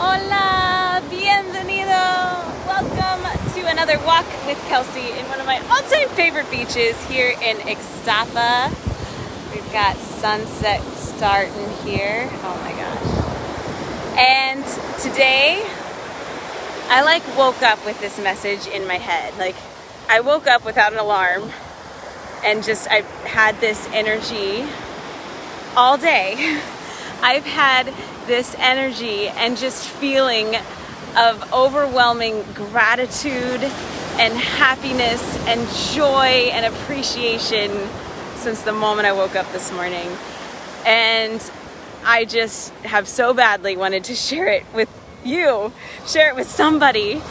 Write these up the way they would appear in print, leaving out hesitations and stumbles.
Hola, bienvenido. Welcome to another walk with Kelsey in one of my all-time favorite beaches here in Ixtapa. We've got sunset starting here. Oh my gosh. And today, I woke up with this message in my head. I woke up without an alarm and I had this energy all day. I've had this energy and just feeling of overwhelming gratitude and happiness and joy and appreciation since the moment I woke up this morning. And I just have so badly wanted to share it with you, share it with somebody.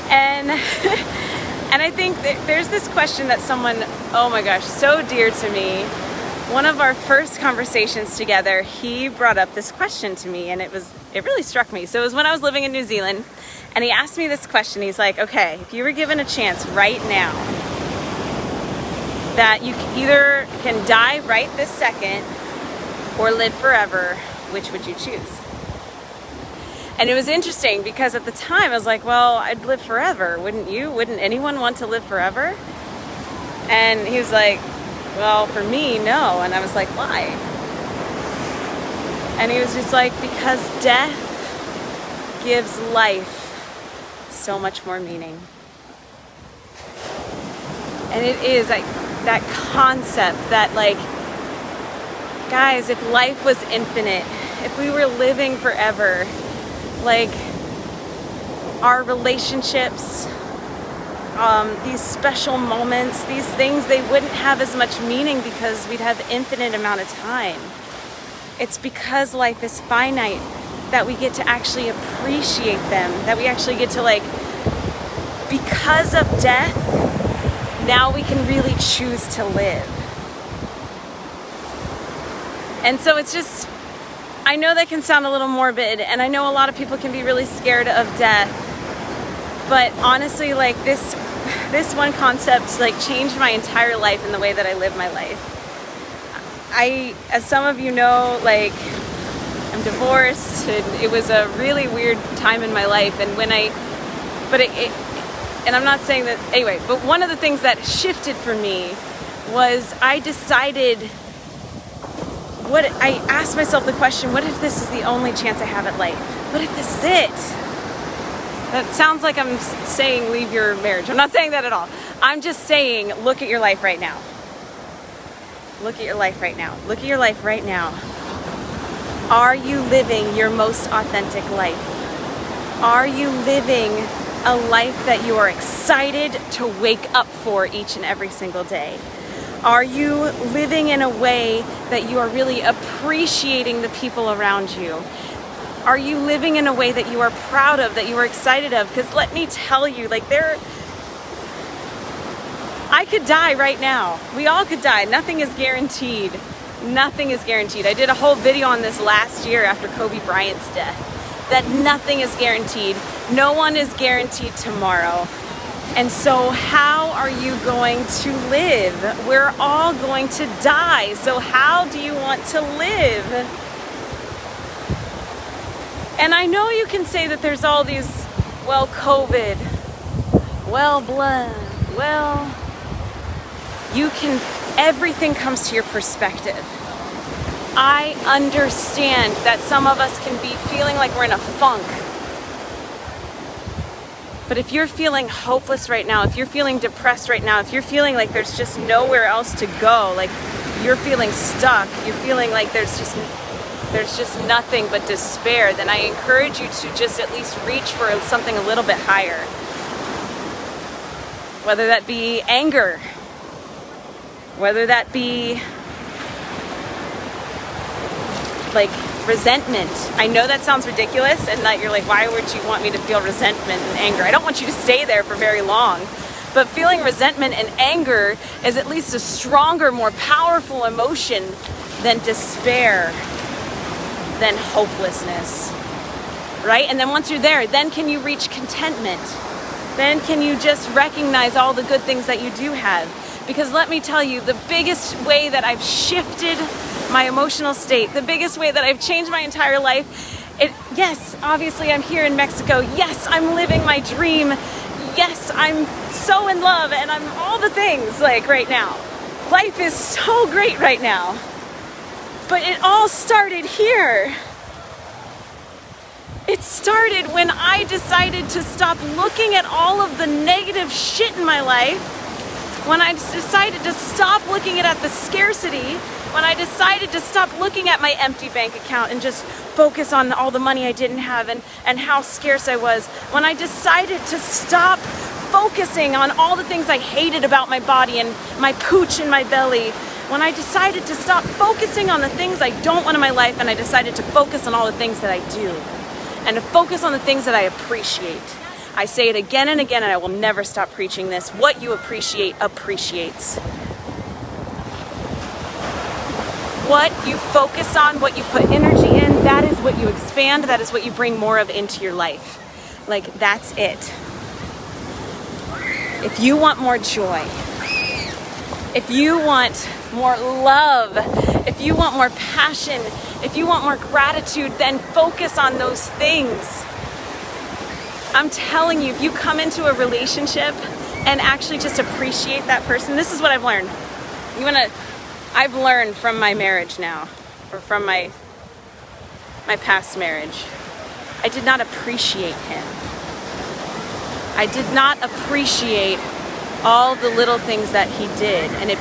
And and I think that there's this question that someone, oh my gosh, so dear to me. One of our first conversations together, he brought up this question to me, and it really struck me. So it was when I was living in New Zealand, and he asked me this question. He's like, okay, if you were given a chance right now that you either can die right this second or live forever, which would you choose? And it was interesting because at the time I was like, well, I'd live forever. Wouldn't you? Wouldn't anyone want to live forever? And he was like, well, for me, no. And I was like, why? And he was just like, because death gives life so much more meaning. And it is like that concept that guys, if life was infinite, if we were living forever, our relationships, these special moments, these things, they wouldn't have as much meaning because we'd have infinite amount of time. It's because life is finite that we get to actually appreciate them, that we actually get to because of death, now we can really choose to live. And so it's just, I know that can sound a little morbid, and I know a lot of people can be really scared of death, but honestly, this one concept changed my entire life and the way that I live my life. As some of you know, I'm divorced, and it was a really weird time in my life. And and I'm not saying that anyway. But one of the things that shifted for me was I decided. I asked myself the question: what if this is the only chance I have at life? What if this is it? That sounds like I'm saying leave your marriage. I'm not saying that at all. I'm just saying look at your life right now. Look at your life right now. Look at your life right now. Are you living your most authentic life? Are you living a life that you are excited to wake up for each and every single day? Are you living in a way that you are really appreciating the people around you? Are you living in a way that you are proud of, that you are excited of? Because let me tell you, I could die right now. We all could die. Nothing is guaranteed. Nothing is guaranteed. I did a whole video on this last year after Kobe Bryant's death, that nothing is guaranteed. No one is guaranteed tomorrow. And so how are you going to live? We're all going to die. So how do you want to live? And I know you can say that there's all these, COVID, blood, everything comes to your perspective. I understand that some of us can be feeling like we're in a funk. But if you're feeling hopeless right now, if you're feeling depressed right now, if you're feeling like there's just nowhere else to go, you're feeling stuck, you're feeling like there's just nothing but despair, then I encourage you to just at least reach for something a little bit higher. Whether that be anger, whether that be resentment. I know that sounds ridiculous and that you're like, why would you want me to feel resentment and anger? I don't want you to stay there for very long. But feeling resentment and anger is at least a stronger, more powerful emotion than despair, than hopelessness, right? And then once you're there, then can you reach contentment? Then can you just recognize all the good things that you do have? Because let me tell you, the biggest way that I've shifted my emotional state, the biggest way that I've changed my entire life Yes, obviously I'm here in Mexico. Yes, I'm living my dream. Yes, I'm so in love and I'm all the things like right now. Life is so great right now. But it all started here. It started when I decided to stop looking at all of the negative shit in my life, when I decided to stop looking at the scarcity, when I decided to stop looking at my empty bank account and just focus on all the money I didn't have and how scarce I was, when I decided to stop focusing on all the things I hated about my body and my pooch in my belly, when I decided to stop focusing on the things I don't want in my life and I decided to focus on all the things that I do and to focus on the things that I appreciate. I say it again and again and I will never stop preaching this. What you appreciate appreciates. What you focus on, what you put energy in, that is what you expand, that is what you bring more of into your life. Like, that's it. If you want more joy, if you want more love, if you want more passion, if you want more gratitude, then focus on those things. I'm telling you, if you come into a relationship and actually just appreciate that person, this is what I've learned. I've learned from my marriage now, or from my past marriage. I did not appreciate him. I did not appreciate all the little things that he did, and I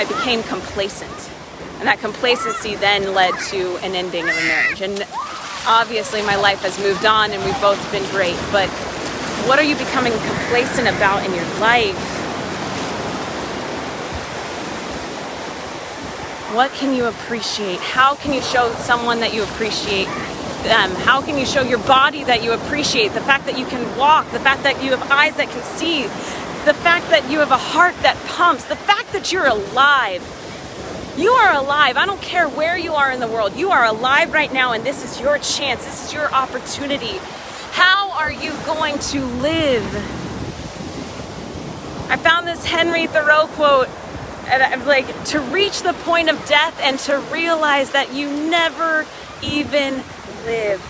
became complacent. And that complacency then led to an ending of a marriage. And obviously my life has moved on and we've both been great, but what are you becoming complacent about in your life? What can you appreciate? How can you show someone that you appreciate them? How can you show your body that you appreciate? The fact that you can walk, the fact that you have eyes that can see, the fact that you have a heart that pumps, the fact that you're alive. You are alive. I don't care where you are in the world. You are alive right now, and this is your chance. This is your opportunity. How are you going to live? I found this Henry Thoreau quote, and I'm like, to reach the point of death and to realize that you never even lived.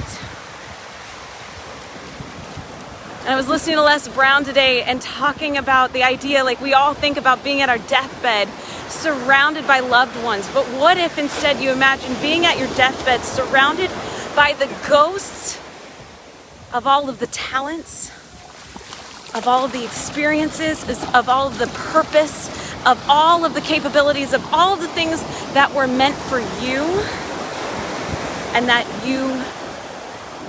And I was listening to Les Brown today and talking about the idea, like, we all think about being at our deathbed surrounded by loved ones, but what if instead you imagine being at your deathbed surrounded by the ghosts of all of the talents, of all of the experiences, of all of the purpose, of all of the capabilities, of all of the things that were meant for you and that you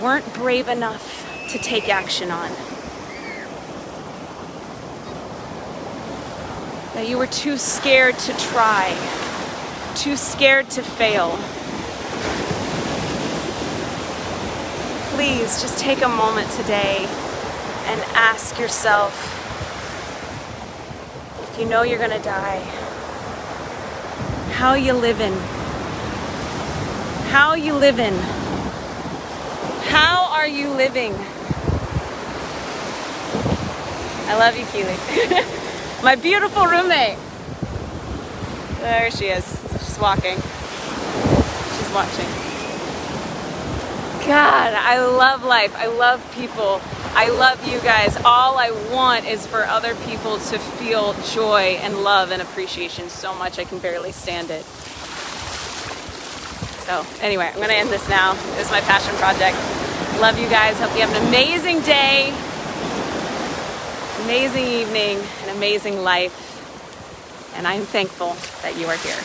weren't brave enough to take action on. That you were too scared to try, too scared to fail. Please just take a moment today and ask yourself, if you know you're gonna die, how you living? How you living? How are you living? I love you, Keely. My beautiful roommate. There she is. She's walking. She's watching. God, I love life. I love people. I love you guys. All I want is for other people to feel joy and love and appreciation so much I can barely stand it. So anyway, I'm going to end this now. This is my passion project. Love you guys. Hope you have an amazing day, amazing evening, an amazing life. And I'm thankful that you are here.